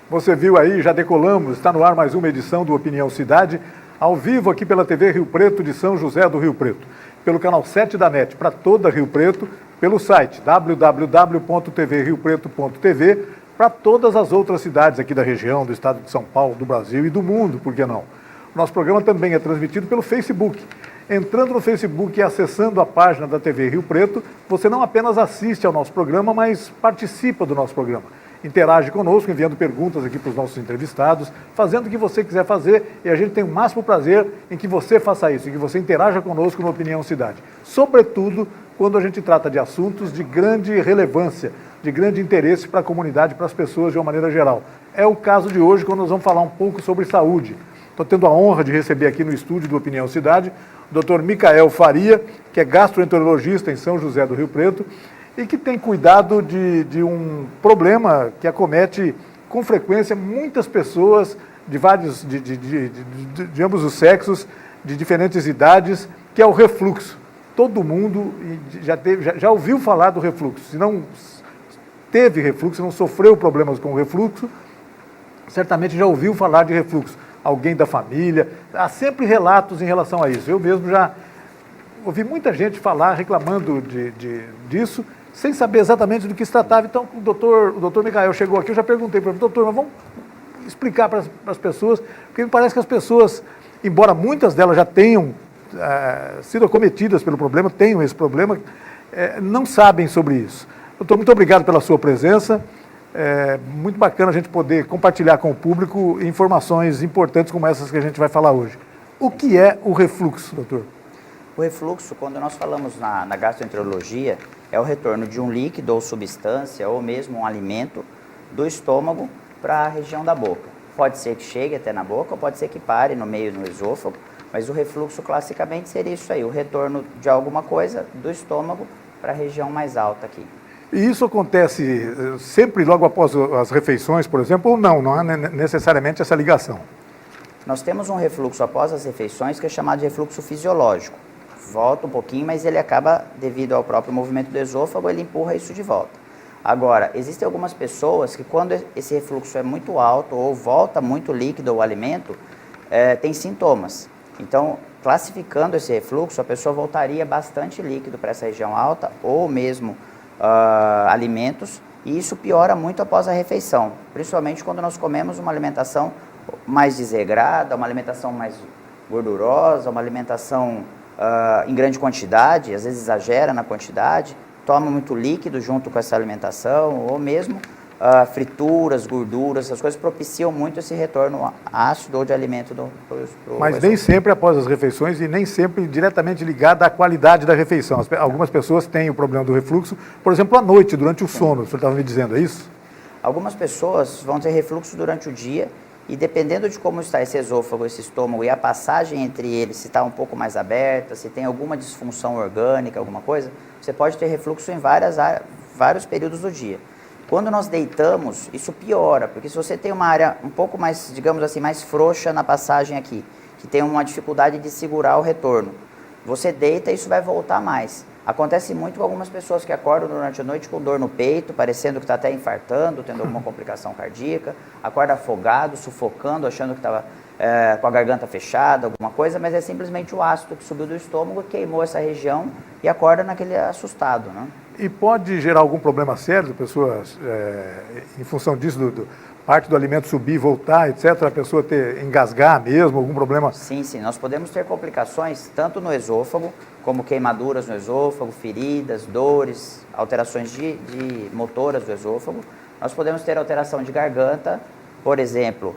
Você viu aí, já decolamos, está no ar mais uma edição do Opinião Cidade, ao vivo aqui pela TV Rio Preto de São José do Rio Preto, pelo canal 7 da NET para toda Rio Preto, pelo site www.tvriopreto.tv, para todas as outras cidades aqui da região, do estado de São Paulo, do Brasil e do mundo, por que não? O nosso programa também é transmitido pelo Facebook. Entrando no Facebook e acessando a página da TV Rio Preto, você não apenas assiste ao nosso programa, mas participa do nosso programa. Interage conosco, enviando perguntas aqui para os nossos entrevistados, fazendo o que você quiser fazer, e a gente tem o máximo prazer em que você faça isso, em que você interaja conosco no Opinião Cidade. Sobretudo quando a gente trata de assuntos de grande relevância, de grande interesse para a comunidade, para as pessoas de uma maneira geral. É o caso de hoje, quando nós vamos falar um pouco sobre saúde. Estou tendo a honra de receber aqui no estúdio do Opinião Cidade o Dr. Micael Faria, que é gastroenterologista em São José do Rio Preto, e que tem cuidado de um problema que acomete com frequência muitas pessoas de vários, de ambos os sexos, de diferentes idades, que é o refluxo. Todo mundo já ouviu falar do refluxo. Se não teve refluxo, se não sofreu problemas com o refluxo, certamente já ouviu falar de refluxo. Alguém da família, há sempre relatos em relação a isso. Eu mesmo já ouvi muita gente falar, reclamando disso, sem saber exatamente do que se tratava. Então, o doutor Micael chegou aqui, eu já perguntei para ele, doutor, mas vamos explicar para as pessoas, porque me parece que as pessoas, embora muitas delas já tenham sido acometidas pelo problema, tenham esse problema, não sabem sobre isso. Doutor, muito obrigado pela sua presença. É muito bacana a gente poder compartilhar com o público informações importantes como essas que a gente vai falar hoje. O que é o refluxo, doutor? O refluxo, quando nós falamos na gastroenterologia, é o retorno de um líquido ou substância, ou mesmo um alimento, do estômago para a região da boca. Pode ser que chegue até na boca, ou pode ser que pare no meio, no esôfago, mas o refluxo classicamente seria isso aí, o retorno de alguma coisa do estômago para a região mais alta aqui. E isso acontece sempre logo após as refeições, por exemplo, ou não? Não há necessariamente essa ligação? Nós temos um refluxo após as refeições que é chamado de refluxo fisiológico. Volta um pouquinho, mas ele acaba, devido ao próprio movimento do esôfago, ele empurra isso de volta. Agora, existem algumas pessoas que quando esse refluxo é muito alto ou volta muito líquido ou alimento, tem sintomas. Então, classificando esse refluxo, a pessoa voltaria bastante líquido para essa região alta ou mesmo alimentos, e isso piora muito após a refeição, principalmente quando nós comemos uma alimentação mais desregrada, uma alimentação mais gordurosa, uma alimentação em grande quantidade, às vezes exagera na quantidade, toma muito líquido junto com essa alimentação, ou mesmo frituras, gorduras, essas coisas propiciam muito esse retorno ácido ou de alimento Mas nem sempre após as refeições e nem sempre diretamente ligado à qualidade da refeição. Algumas pessoas têm o problema do refluxo, por exemplo, à noite, durante o sono, o senhor estava me dizendo, é isso? Algumas pessoas vão ter refluxo durante o dia e dependendo de como está esse esôfago, esse estômago e a passagem entre eles, se está um pouco mais aberta, se tem alguma disfunção orgânica, alguma coisa, você pode ter refluxo em vários períodos do dia. Quando nós deitamos, isso piora, porque se você tem uma área um pouco mais, digamos assim, mais frouxa na passagem aqui, que tem uma dificuldade de segurar o retorno, você deita e isso vai voltar mais. Acontece muito com algumas pessoas que acordam durante a noite com dor no peito, parecendo que está até infartando, tendo alguma complicação cardíaca, acorda afogado, sufocando, achando que estava com a garganta fechada, alguma coisa, mas é simplesmente o ácido que subiu do estômago, queimou essa região e acorda naquele assustado, né? E pode gerar algum problema sério, pessoas, em função disso, parte do alimento subir e voltar, etc., a pessoa engasgar mesmo, algum problema? Sim, nós podemos ter complicações tanto no esôfago, como queimaduras no esôfago, feridas, dores, alterações de motoras do esôfago. Nós podemos ter alteração de garganta, por exemplo,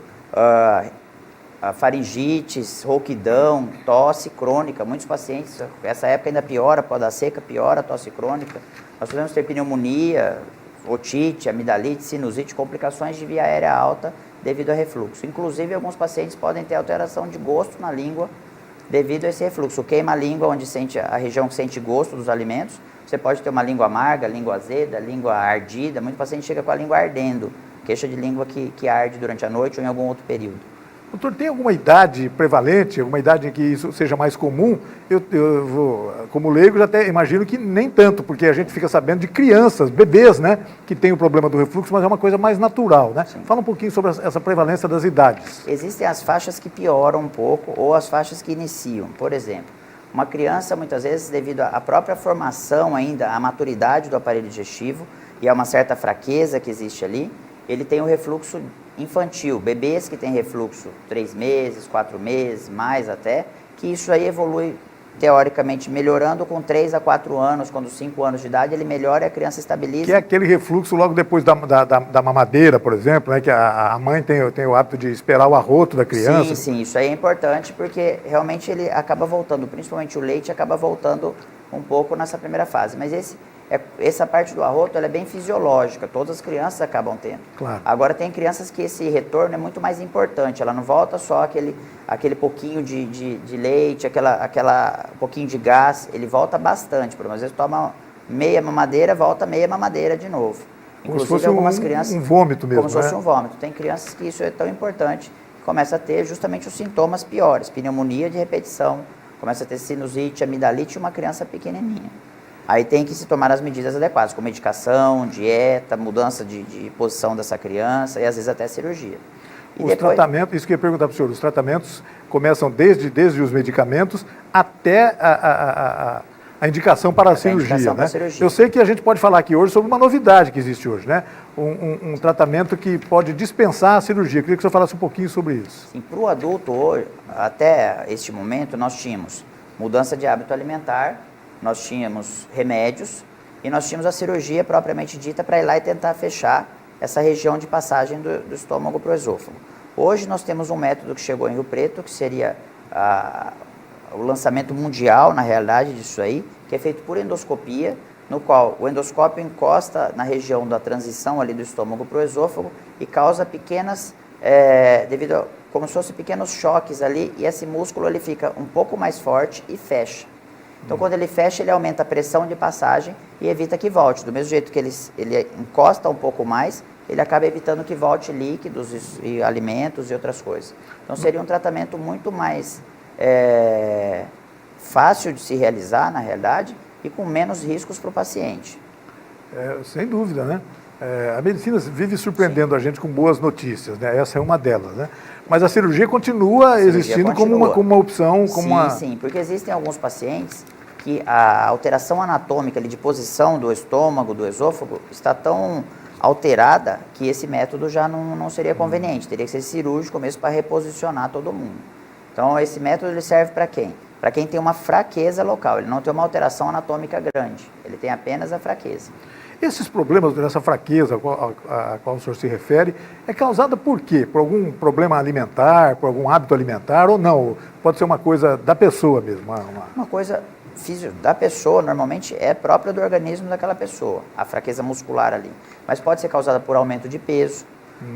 faringites, rouquidão, tosse crônica. Muitos pacientes, essa época ainda piora, após a seca, piora a tosse crônica. Nós podemos ter pneumonia, otite, amidalite, sinusite, complicações de via aérea alta devido a refluxo. Inclusive, alguns pacientes podem ter alteração de gosto na língua devido a esse refluxo. Queima a língua, onde sente a região que sente gosto dos alimentos. Você pode ter uma língua amarga, língua azeda, língua ardida. Muito paciente chega com a língua ardendo, queixa de língua que arde durante a noite ou em algum outro período. Doutor, tem alguma idade prevalente, alguma idade em que isso seja mais comum? Eu vou, como leigo, já até imagino que nem tanto, porque a gente fica sabendo de crianças, bebês, né, que tem o problema do refluxo, mas é uma coisa mais natural, né? Sim. Fala um pouquinho sobre essa prevalência das idades. Existem as faixas que pioram um pouco ou as faixas que iniciam. Por exemplo, uma criança, muitas vezes, devido à própria formação ainda, à maturidade do aparelho digestivo e a uma certa fraqueza que existe ali, ele tem o refluxo infantil. Bebês que têm refluxo 3 meses, 4 meses, mais até, que isso aí evolui teoricamente melhorando com 3 a 4 anos, quando 5 anos de idade ele melhora e a criança estabiliza. Que é aquele refluxo logo depois da mamadeira, por exemplo, né, que a mãe tem o hábito de esperar o arroto da criança. Sim, isso aí é importante porque realmente ele acaba voltando, principalmente o leite acaba voltando um pouco nessa primeira fase. Mas essa parte do arroto ela é bem fisiológica, todas as crianças acabam tendo. Claro. Agora tem crianças que esse retorno é muito mais importante, ela não volta só aquele pouquinho de leite, aquela pouquinho de gás, ele volta bastante, por exemplo, às vezes toma meia mamadeira, volta meia mamadeira de novo. Como se fosse algumas crianças, um vômito mesmo, como se fosse um vômito. Tem crianças que isso é tão importante que começa a ter justamente os sintomas piores, pneumonia de repetição, começa a ter sinusite, amidalite e uma criança pequenininha. Aí tem que se tomar as medidas adequadas, com medicação, dieta, mudança de posição dessa criança e às vezes até cirurgia. Os tratamentos, isso que eu ia perguntar para o senhor, os tratamentos começam desde os medicamentos até a indicação para a cirurgia, né? Eu sei que a gente pode falar aqui hoje sobre uma novidade que existe hoje, né? Um tratamento que pode dispensar a cirurgia. Eu queria que o senhor falasse um pouquinho sobre isso. Sim, para o adulto hoje, até este momento, nós tínhamos mudança de hábito alimentar, nós tínhamos remédios e nós tínhamos a cirurgia propriamente dita para ir lá e tentar fechar essa região de passagem do estômago para o esôfago. Hoje nós temos um método que chegou em Rio Preto, que seria o lançamento mundial, na realidade, disso aí, que é feito por endoscopia, no qual o endoscópio encosta na região da transição ali do estômago para o esôfago e causa pequenas, como se fossem pequenos choques ali, e esse músculo ele fica um pouco mais forte e fecha. Então, quando ele fecha, ele aumenta a pressão de passagem e evita que volte. Do mesmo jeito que ele encosta um pouco mais, ele acaba evitando que volte líquidos e alimentos e outras coisas. Então, seria um tratamento muito mais fácil de se realizar, na realidade, e com menos riscos para o paciente. Sem dúvida, né? A medicina vive surpreendendo a gente com boas notícias, né? Essa é uma delas, né? Mas a cirurgia continua existindo como uma opção, Sim, porque existem alguns pacientes que a alteração anatômica ali, de posição do estômago, do esôfago, está tão alterada que esse método já não seria conveniente, teria que ser cirúrgico mesmo para reposicionar todo mundo. Então, esse método ele serve para quem? Para quem tem uma fraqueza local, ele não tem uma alteração anatômica grande, ele tem apenas a fraqueza. Esses problemas, dessa fraqueza a qual o senhor se refere, é causada por quê? Por algum problema alimentar, por algum hábito alimentar ou não? Pode ser uma coisa da pessoa mesmo? Uma coisa da pessoa, normalmente, é própria do organismo daquela pessoa, a fraqueza muscular ali. Mas pode ser causada por aumento de peso,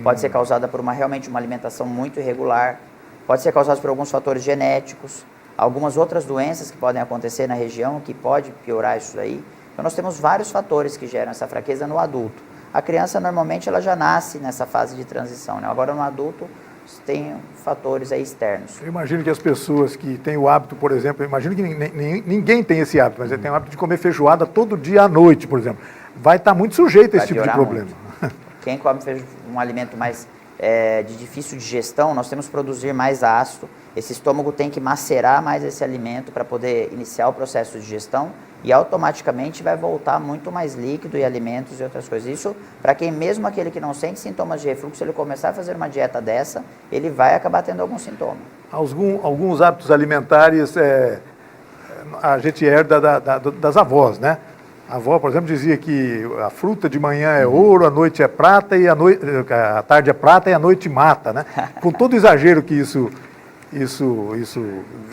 pode ser causada por realmente uma alimentação muito irregular, pode ser causada por alguns fatores genéticos, algumas outras doenças que podem acontecer na região que pode piorar isso aí. Então, nós temos vários fatores que geram essa fraqueza no adulto. A criança, normalmente, ela já nasce nessa fase de transição, né? Agora, no adulto, tem fatores aí externos. Eu imagino que as pessoas que têm o hábito, por exemplo, eu imagino que ninguém tem esse hábito, mas ele tem o hábito de comer feijoada todo dia à noite, por exemplo. Vai estar muito sujeito a esse tipo de problema. Muito. Quem come um alimento mais de difícil digestão, nós temos que produzir mais ácido. Esse estômago tem que macerar mais esse alimento para poder iniciar o processo de digestão e automaticamente vai voltar muito mais líquido e alimentos e outras coisas. Isso, para quem mesmo aquele que não sente sintomas de refluxo, se ele começar a fazer uma dieta dessa, ele vai acabar tendo algum sintoma. Alguns hábitos alimentares a gente herda das avós, né? A avó, por exemplo, dizia que a fruta de manhã é ouro, a noite é prata, a tarde é prata e a noite mata, né? Com todo o exagero que isso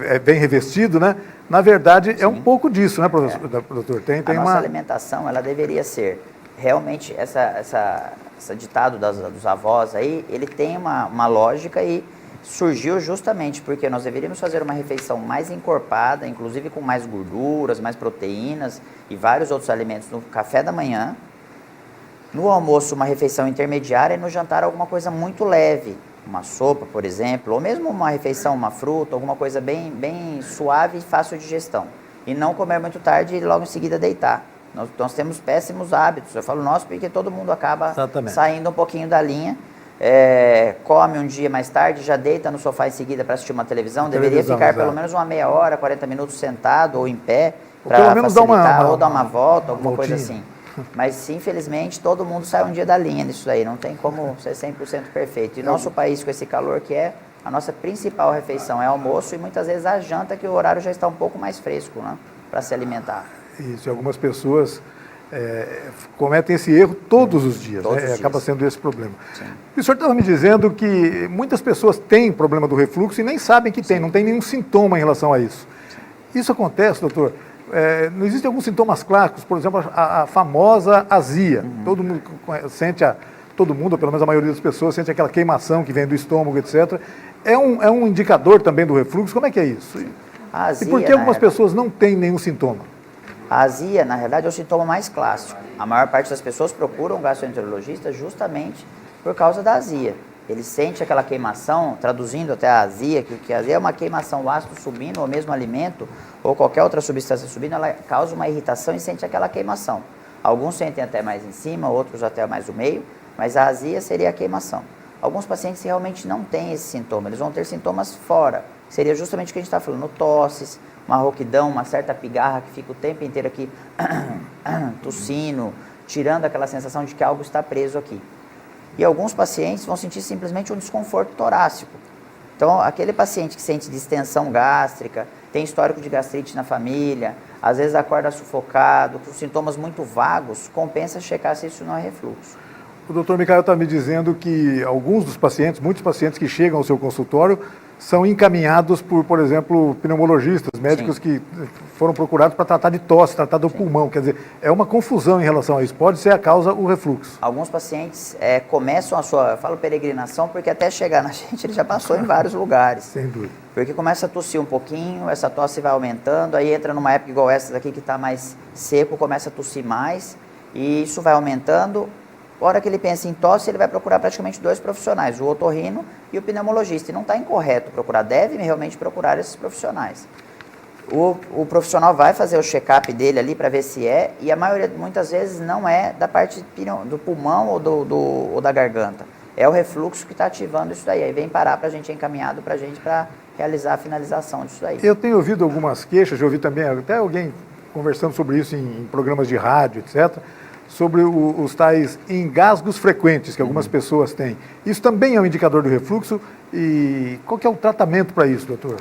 é bem revestido, né? Na verdade, é um pouco disso, né, professor? Doutor? A nossa alimentação, ela deveria ser, realmente, esse ditado dos avós aí, ele tem uma lógica e surgiu justamente porque nós deveríamos fazer uma refeição mais encorpada, inclusive com mais gorduras, mais proteínas e vários outros alimentos no café da manhã, no almoço uma refeição intermediária e no jantar alguma coisa muito leve, uma sopa, por exemplo, ou mesmo uma refeição, uma fruta, alguma coisa bem suave e fácil de digestão. E não comer muito tarde e logo em seguida deitar. Nós temos péssimos hábitos. Eu falo nós porque todo mundo acaba saindo um pouquinho da linha. Come um dia mais tarde, já deita no sofá em seguida para assistir uma televisão. Deveria ficar pelo menos uma meia hora, 40 minutos sentado ou em pé para facilitar, ou dar uma volta, alguma coisa assim. Mas, infelizmente, todo mundo sai um dia da linha nisso daí. Não tem como ser 100% perfeito. E nosso país, com esse calor que é, a nossa principal refeição é almoço e muitas vezes a janta, que o horário já está um pouco mais fresco, né, para se alimentar. Isso, e algumas pessoas cometem esse erro todos os dias, todos os dias. Acaba sendo esse problema. Sim. E o senhor estava me dizendo que muitas pessoas têm problema do refluxo e nem sabem que tem, não tem nenhum sintoma em relação a isso. Isso acontece, doutor? Não existem alguns sintomas clássicos, por exemplo, a famosa azia. Todo mundo sente, todo mundo, ou pelo menos a maioria das pessoas, sente aquela queimação que vem do estômago, etc. É um indicador também do refluxo? Como é que é isso? A azia, e por que algumas pessoas não têm nenhum sintoma? A azia, na realidade, é o sintoma mais clássico. A maior parte das pessoas procuram um gastroenterologista justamente por causa da azia. Ele sente aquela queimação, traduzindo até a azia, que a azia é uma queimação, o ácido subindo, ou mesmo alimento, ou qualquer outra substância subindo, ela causa uma irritação e sente aquela queimação. Alguns sentem até mais em cima, outros até mais no meio, mas a azia seria a queimação. Alguns pacientes realmente não têm esse sintoma, eles vão ter sintomas fora, que seria justamente o que a gente está falando, tosses, uma rouquidão, uma certa pigarra que fica o tempo inteiro aqui tossindo, tirando aquela sensação de que algo está preso aqui. E alguns pacientes vão sentir simplesmente um desconforto torácico. Então, aquele paciente que sente distensão gástrica, tem histórico de gastrite na família, às vezes acorda sufocado, com sintomas muito vagos, compensa checar se isso não é refluxo. O doutor Micael está me dizendo que alguns dos pacientes, muitos pacientes que chegam ao seu consultório, são encaminhados por exemplo, pneumologistas, médicos Sim. que foram procurados para tratar de tosse, tratar do pulmão. Quer dizer, é uma confusão em relação a isso. Pode ser a causa o refluxo. Alguns pacientes começam a sua, eu falo peregrinação, porque até chegar na gente ele já passou em vários lugares. Sem dúvida. Porque começa a tossir um pouquinho, essa tosse vai aumentando, aí entra numa época igual essa daqui que está mais seco, começa a tossir mais, e isso vai aumentando. A hora que ele pensa em tosse, ele vai procurar praticamente dois profissionais, o otorrino e o pneumologista. E não está incorreto procurar, deve realmente procurar esses profissionais. O profissional vai fazer o check-up dele ali para ver se é, e a maioria, muitas vezes, não é da parte do pulmão ou da garganta. É o refluxo que está ativando isso daí. Aí vem parar para a gente, é encaminhado para a gente para realizar a finalização disso daí. Eu tenho ouvido algumas queixas, já ouvi também até alguém conversando sobre isso em programas de rádio, etc., sobre os tais engasgos frequentes que algumas pessoas têm. Isso também é um indicador do refluxo. E qual que é o tratamento para isso, doutor?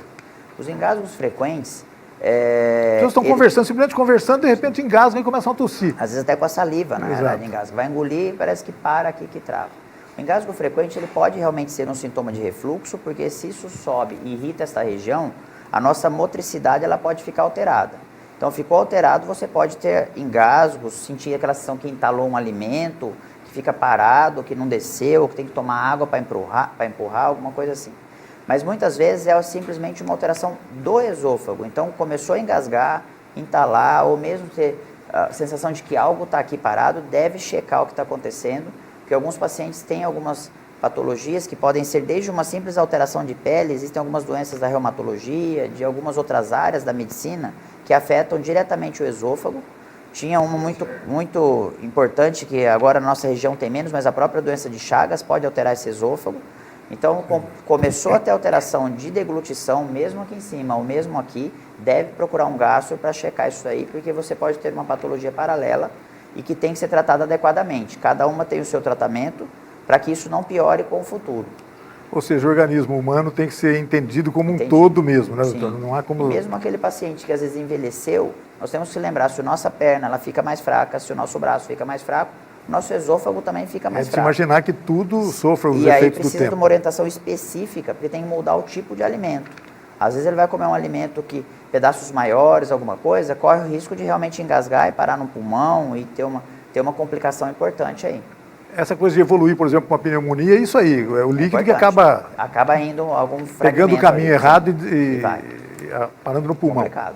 Os engasgos frequentes... As pessoas estão conversando, simplesmente conversando, de repente engasgam e começam a tossir. Às vezes até com a saliva, na Exato. verdade, engasga. Vai engolir, parece que para aqui, que trava. O engasgo frequente, ele pode realmente ser um sintoma de refluxo, porque se isso sobe e irrita essa região, a nossa motricidade ela pode ficar alterada. Então, ficou alterado, você pode ter engasgos, sentir aquela sensação que entalou um alimento, que fica parado, que não desceu, que tem que tomar água para empurrar, alguma coisa assim. Mas muitas vezes é simplesmente uma alteração do esôfago. Então, começou a engasgar, entalar, ou mesmo ter a sensação de que algo está aqui parado, deve checar o que está acontecendo, porque alguns pacientes têm algumas patologias que podem ser desde uma simples alteração de pele, existem algumas doenças da reumatologia, de algumas outras áreas da medicina, que afetam diretamente o esôfago. Tinha uma muito importante, que agora na nossa região tem menos, mas a própria doença de Chagas pode alterar esse esôfago. Então, começou a ter alteração de deglutição, mesmo aqui em cima ou mesmo aqui, deve procurar um gastro para checar isso aí, porque você pode ter uma patologia paralela e que tem que ser tratada adequadamente. Cada uma tem o seu tratamento para que isso não piore com o futuro. Ou seja, o organismo humano tem que ser entendido como um todo mesmo, né, doutor? Sim. Não há como... E mesmo aquele paciente que às vezes envelheceu, nós temos que lembrar, se a nossa perna ela fica mais fraca, se o nosso braço fica mais fraco, o nosso esôfago também fica mais fraco. Imaginar que tudo sofra os efeitos do tempo. E aí precisa de uma orientação específica, porque tem que mudar o tipo de alimento. Às vezes ele vai comer um alimento que, pedaços maiores, alguma coisa, corre o risco de realmente engasgar e parar no pulmão e ter uma complicação importante aí. Essa coisa de evoluir, por exemplo, com a pneumonia, é isso aí, é o líquido que acaba indo algum fragmento, pegando o caminho aí, errado e parando no pulmão. Complicado.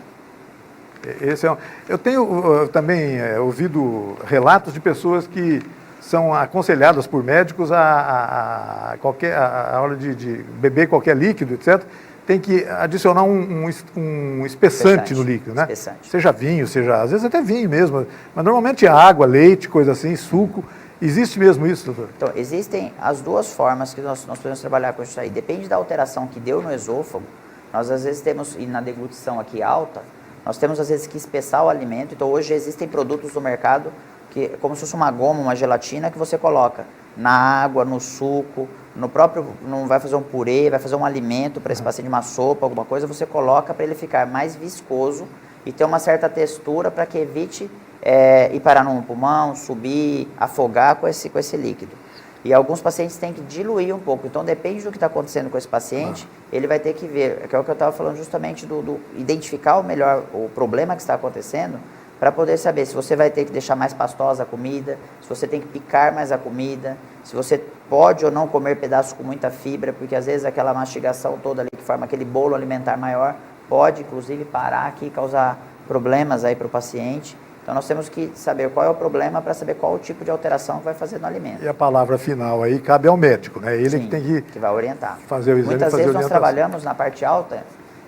Eu tenho também ouvido relatos de pessoas que são aconselhadas por médicos a hora de beber qualquer líquido, etc., tem que adicionar um espessante no líquido, né? Espessante. Seja vinho, às vezes até vinho mesmo, mas normalmente água, leite, coisa assim, suco. Existe mesmo isso, doutor? Então, existem as duas formas que nós podemos trabalhar com isso aí. Depende da alteração que deu no esôfago. Nós, às vezes, temos, e na deglutição aqui alta, nós temos, às vezes, que espessar o alimento. Então, hoje existem produtos no mercado, que como se fosse uma goma, uma gelatina, que você coloca na água, no suco, no próprio, não vai fazer um purê, vai fazer um alimento para esse paciente, uma sopa, alguma coisa, você coloca para ele ficar mais viscoso e ter uma certa textura para que evite ir parar no pulmão, subir, afogar com esse líquido. E alguns pacientes têm que diluir um pouco. Então, depende do que está acontecendo com esse paciente, ele vai ter que ver, que é o que eu estava falando justamente, do identificar o problema que está acontecendo, para poder saber se você vai ter que deixar mais pastosa a comida, se você tem que picar mais a comida, se você pode ou não comer pedaços com muita fibra, porque às vezes aquela mastigação toda ali que forma aquele bolo alimentar maior, pode inclusive parar aqui e causar problemas aí para o paciente. Então nós temos que saber qual é o problema para saber qual o tipo de alteração que vai fazer no alimento. E a palavra final aí cabe ao médico, né? Ele Sim, que tem que vai orientar. Fazer o exame. Muitas vezes nós trabalhamos na parte alta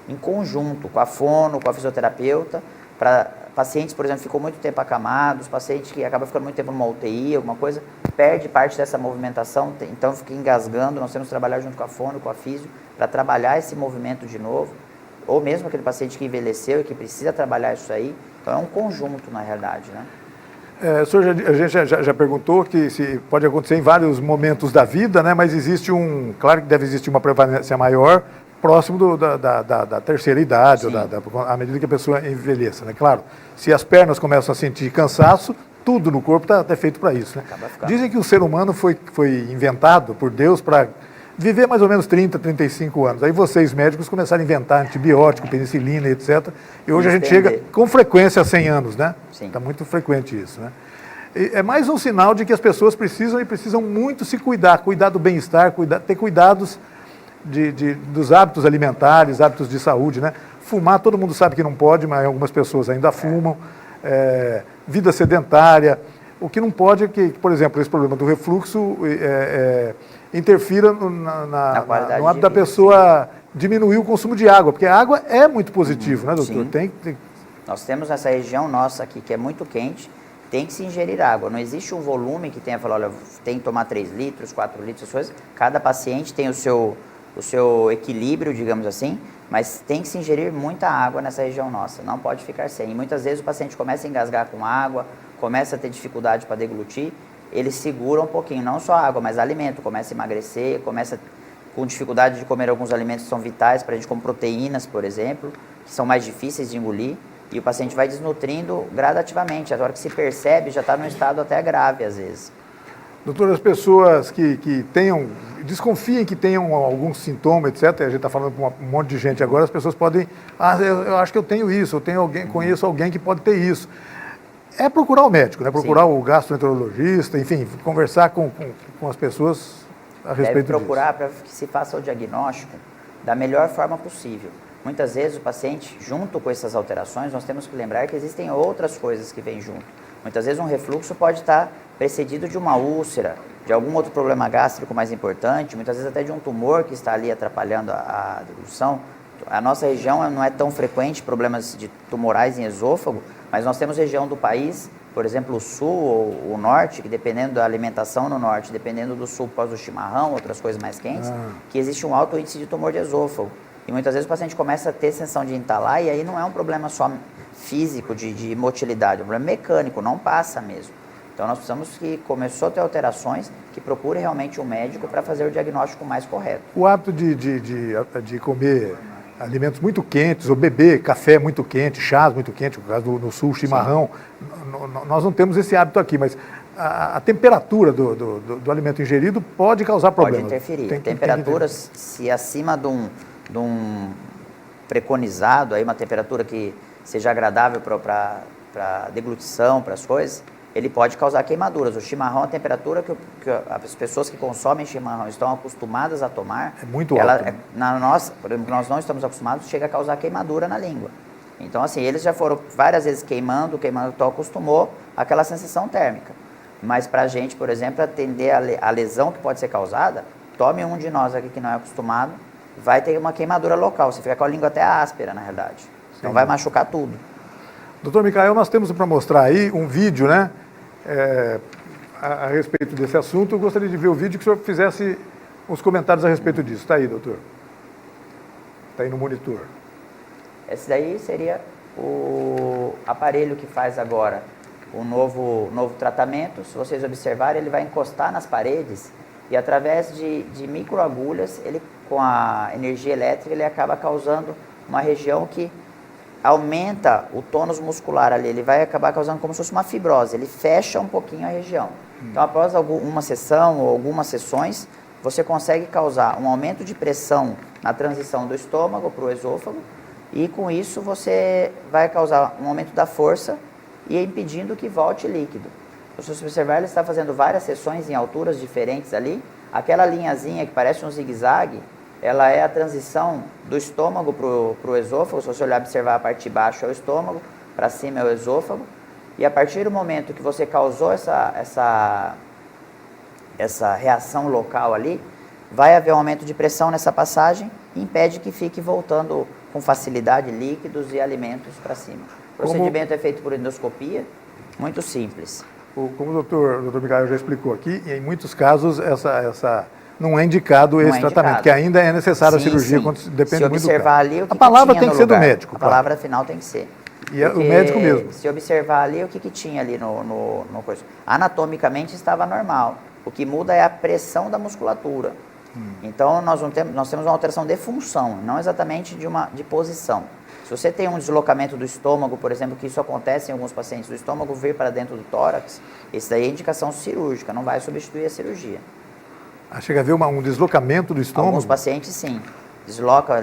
em conjunto com a fono, com a fisioterapeuta, para pacientes, por exemplo, ficou muito tempo acamados, pacientes que acabam ficando muito tempo numa UTI, alguma coisa, perde parte dessa movimentação, então fica engasgando, nós temos que trabalhar junto com a fono, com a físio, para trabalhar esse movimento de novo, ou mesmo aquele paciente que envelheceu e que precisa trabalhar isso aí, então é um conjunto na realidade, né? O senhor a gente já perguntou que se pode acontecer em vários momentos da vida, né? Mas existe claro que deve existir uma prevalência maior próximo da terceira idade, ou à medida que a pessoa envelheça, né? Claro, se as pernas começam a sentir cansaço, tudo no corpo está feito para isso, né? Dizem que o ser humano foi inventado por Deus para viver mais ou menos 30, 35 anos. Aí vocês, médicos, começaram a inventar antibiótico, penicilina, etc. E hoje a gente chega com frequência a 100 anos, né? Está muito frequente isso, né? E é mais um sinal de que as pessoas precisam muito se cuidar do bem-estar, ter cuidados dos hábitos alimentares, hábitos de saúde, né? Fumar, todo mundo sabe que não pode, mas algumas pessoas ainda fumam. Vida sedentária. O que não pode é que, por exemplo, esse problema do refluxo interfira no hábito da pessoa diminuir o consumo de água, porque a água é muito positivo, né, doutor? Nós temos nessa região nossa aqui, que é muito quente, tem que se ingerir água. Não existe um volume que tenha falado, olha, tem que tomar 3 litros, 4 litros, coisas. Cada paciente tem o seu equilíbrio, digamos assim, mas tem que se ingerir muita água nessa região nossa, não pode ficar sem. E muitas vezes o paciente começa a engasgar com água, começa a ter dificuldade para deglutir, ele segura um pouquinho, não só água, mas alimento, começa a emagrecer, começa com dificuldade de comer alguns alimentos que são vitais para a gente, como proteínas, por exemplo, que são mais difíceis de engolir, e o paciente vai desnutrindo gradativamente, a hora que se percebe já está num estado até grave às vezes. Doutor, as pessoas que desconfiem que tenham algum sintoma, etc., a gente está falando com um monte de gente agora, as pessoas podem, eu acho que eu tenho isso, conheço alguém que pode ter isso. É procurar o médico, né? Procurar o gastroenterologista, enfim, conversar com as pessoas a respeito disso. Deve procurar para que se faça o diagnóstico da melhor forma possível. Muitas vezes o paciente, junto com essas alterações, nós temos que lembrar que existem outras coisas que vêm junto. Muitas vezes um refluxo pode estar precedido de uma úlcera, de algum outro problema gástrico mais importante, muitas vezes até de um tumor que está ali atrapalhando a deglução. A nossa região não é tão frequente problemas tumorais em esôfago, mas nós temos região do país, por exemplo, o sul ou o norte, que dependendo da alimentação no norte, dependendo do sul pós o chimarrão, outras coisas mais quentes, que existe um alto índice de tumor de esôfago. E muitas vezes o paciente começa a ter sensação de entalar, e aí não é um problema só físico, de motilidade, é um problema mecânico, não passa mesmo. Então nós precisamos que começou a ter alterações, que procure realmente um médico para fazer o diagnóstico mais correto. O hábito de comer alimentos muito quentes, ou beber café muito quente, chás muito quentes, no caso no sul, chimarrão, nós não temos esse hábito aqui, mas a temperatura do alimento ingerido pode causar problemas. Pode interferir. Temperaturas, se acima de um preconizado, aí uma temperatura que seja agradável para deglutição, para as coisas, ele pode causar queimaduras. O chimarrão, a temperatura que as pessoas que consomem chimarrão estão acostumadas a tomar, é muito alta. Por exemplo, nós não estamos acostumados, chega a causar queimadura na língua. Então, assim, eles já foram várias vezes queimando, então acostumou àquela sensação térmica. Mas para a gente, por exemplo, atender a lesão que pode ser causada, tome um de nós aqui que não é acostumado, vai ter uma queimadura local, você fica com a língua até áspera, na realidade. Então vai machucar tudo. Doutor Micael, nós temos para mostrar aí um vídeo, né, a respeito desse assunto. Eu gostaria de ver o vídeo que o senhor fizesse uns comentários a respeito disso. Está aí, doutor. Está aí no monitor. Esse daí seria o aparelho que faz agora o novo tratamento. Se vocês observarem, ele vai encostar nas paredes e através de microagulhas, ele, com a energia elétrica, ele acaba causando uma região que aumenta o tônus muscular ali, ele vai acabar causando como se fosse uma fibrose, ele fecha um pouquinho a região. Então, após uma sessão ou algumas sessões, você consegue causar um aumento de pressão na transição do estômago para o esôfago e com isso você vai causar um aumento da força e impedindo que volte líquido. Se você observar, ele está fazendo várias sessões em alturas diferentes ali. Aquela linhazinha que parece um zigue-zague, ela é a transição do estômago para o esôfago. Se você olhar observar, a parte de baixo é o estômago, para cima é o esôfago. E a partir do momento que você causou essa reação local ali, vai haver um aumento de pressão nessa passagem e impede que fique voltando com facilidade líquidos e alimentos para cima. O procedimento é feito por endoscopia, muito simples. Como o doutor Micael já explicou aqui, em muitos casos não é indicado esse tratamento, que ainda é necessária a cirurgia, quando depende muito do caso. Ali, o que a palavra que tem que ser do médico. A palavra final tem que ser. E é o médico mesmo. Se observar ali, o que tinha ali no coisa. Anatomicamente estava normal. O que muda é a pressão da musculatura. Então, nós temos uma alteração de função, não exatamente de posição. Se você tem um deslocamento do estômago, por exemplo, que isso acontece em alguns pacientes, do estômago vir para dentro do tórax, isso daí é indicação cirúrgica, não vai substituir a cirurgia. Chega a haver um deslocamento do estômago? Alguns pacientes, sim.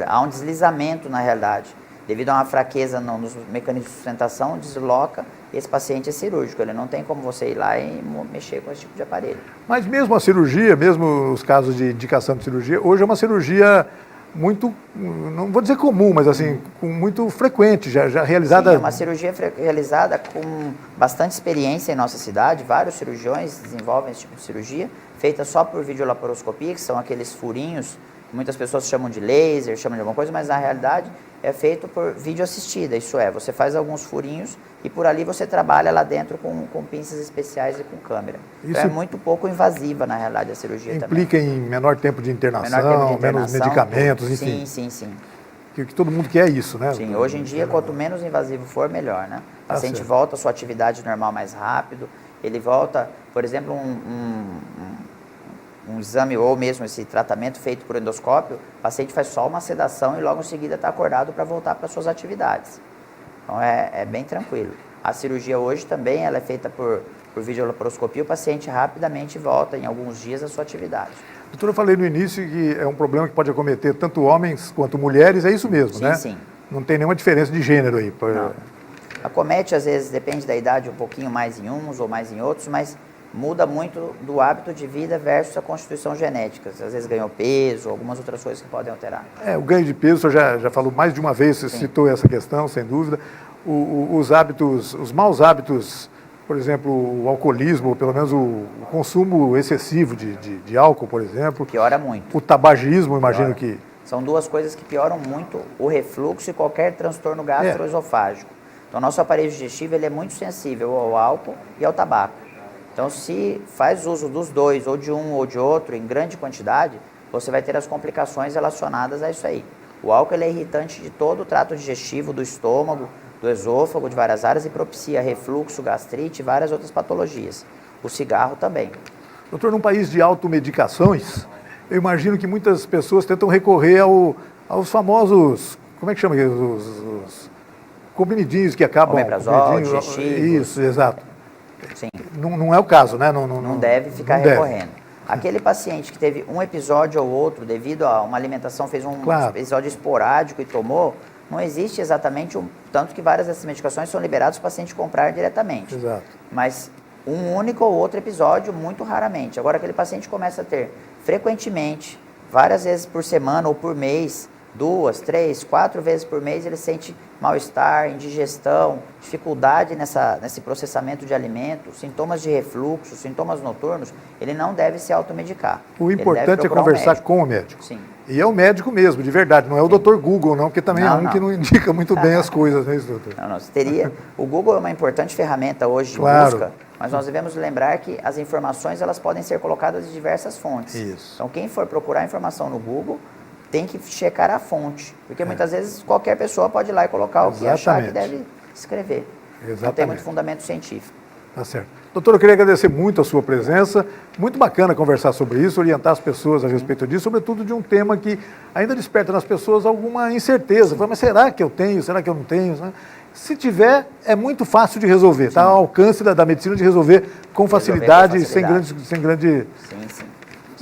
Há um deslizamento, na realidade. Devido a uma fraqueza nos mecanismos de sustentação, desloca, e esse paciente é cirúrgico. Ele não tem como você ir lá e mexer com esse tipo de aparelho. Mas mesmo a cirurgia, mesmo os casos de indicação de cirurgia, hoje é uma cirurgia muito, não vou dizer comum, mas assim, muito frequente, já realizada. Sim, é uma cirurgia realizada com bastante experiência em nossa cidade. Vários cirurgiões desenvolvem esse tipo de cirurgia, feita só por videolaparoscopia, que são aqueles furinhos, que muitas pessoas chamam de laser, chamam de alguma coisa, mas na realidade é feito por vídeo assistida. Isso é, você faz alguns furinhos e por ali você trabalha lá dentro com pinças especiais e com câmera. Isso então é muito pouco invasiva, na realidade, a cirurgia implica também. em menor tempo de internação, menos medicamentos, enfim. Sim. Que todo mundo quer isso, né? Sim, hoje em dia, quanto menos invasivo for, melhor, né? O paciente volta à sua atividade normal mais rápido, ele volta, por exemplo, um exame ou mesmo esse tratamento feito por endoscópio, o paciente faz só uma sedação e logo em seguida está acordado para voltar para suas atividades. Então é bem tranquilo. A cirurgia hoje também ela é feita por videolaparoscopia, o paciente rapidamente volta em alguns dias à sua atividade. Doutor, eu falei no início que é um problema que pode acometer tanto homens quanto mulheres, é isso mesmo, sim, né? Sim. Não tem nenhuma diferença de gênero aí. Não. Acomete, às vezes, depende da idade, um pouquinho mais em uns ou mais em outros, mas muda muito do hábito de vida versus a constituição genética. Às vezes ganhou peso, algumas outras coisas que podem alterar. O ganho de peso, o senhor já falou mais de uma vez, você citou essa questão, sem dúvida. Os hábitos, os maus hábitos, por exemplo, o alcoolismo, ou pelo menos o consumo excessivo de álcool, por exemplo. Piora muito. O tabagismo, imagino que... São duas coisas que pioram muito o refluxo e qualquer transtorno gastroesofágico. Então, o nosso aparelho digestivo ele é muito sensível ao álcool e ao tabaco. Então, se faz uso dos dois, ou de um ou de outro, em grande quantidade, você vai ter as complicações relacionadas a isso aí. O álcool ele é irritante de todo o trato digestivo, do estômago, do esôfago, de várias áreas, e propicia refluxo, gastrite e várias outras patologias. O cigarro também. Doutor, num país de automedicações, eu imagino que muitas pessoas tentam recorrer aos famosos, como é que chama? Os comprimidinhos que acabam... Omeprazol, digestivo. Isso, exato. Sim. Não é o caso, né? Não deve ficar recorrendo. Aquele paciente que teve um episódio ou outro devido a uma alimentação, fez um episódio esporádico e tomou, não existe exatamente tanto que várias dessas medicações são liberadas para o paciente comprar diretamente. Exato. Mas um único ou outro episódio, muito raramente. Agora, aquele paciente começa a ter frequentemente, várias vezes por semana ou por mês, 2, 3, 4 vezes por mês, ele sente mal-estar, indigestão, dificuldade nesse processamento de alimentos, sintomas de refluxo, sintomas noturnos, ele não deve se automedicar. O importante é conversar com o médico. Sim. E é o médico mesmo, de verdade, não é o Dr. Google, não, porque também que não indica muito bem as coisas, né, doutor? Não, o Google é uma importante ferramenta hoje de busca, mas nós devemos lembrar que as informações elas podem ser colocadas de diversas fontes. Isso. Então, quem for procurar informação no Google, tem que checar a fonte, porque muitas vezes qualquer pessoa pode ir lá e colocar o que achar que deve escrever. Exatamente. Não tem muito fundamento científico. Tá certo. Doutor, eu queria agradecer muito a sua presença, muito bacana conversar sobre isso, orientar as pessoas a respeito disso, sobretudo de um tema que ainda desperta nas pessoas alguma incerteza. Mas será que eu tenho? Será que eu não tenho? Se tiver, é muito fácil de resolver, está ao alcance da medicina de resolver com facilidade, sem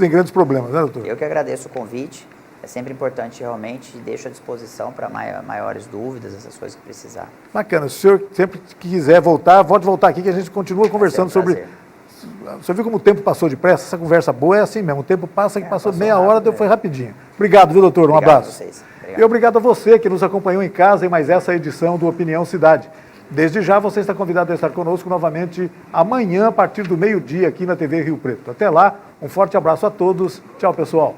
grandes problemas, né, doutor? Eu que agradeço o convite. É sempre importante, realmente, e deixo à disposição para maiores dúvidas, essas coisas que precisar. Bacana. Se o senhor sempre quiser voltar, pode voltar aqui que a gente continua conversando sobre... Você viu como o tempo passou depressa? Essa conversa boa é assim mesmo. O tempo passa que passou meia hora, foi rapidinho. Obrigado, viu, doutor? Um abraço. Obrigado a vocês. E obrigado a você que nos acompanhou em casa em mais essa edição do Opinião Cidade. Desde já, você está convidado a estar conosco novamente amanhã, a partir do meio-dia, aqui na TV Rio Preto. Até lá, um forte abraço a todos. Tchau, pessoal.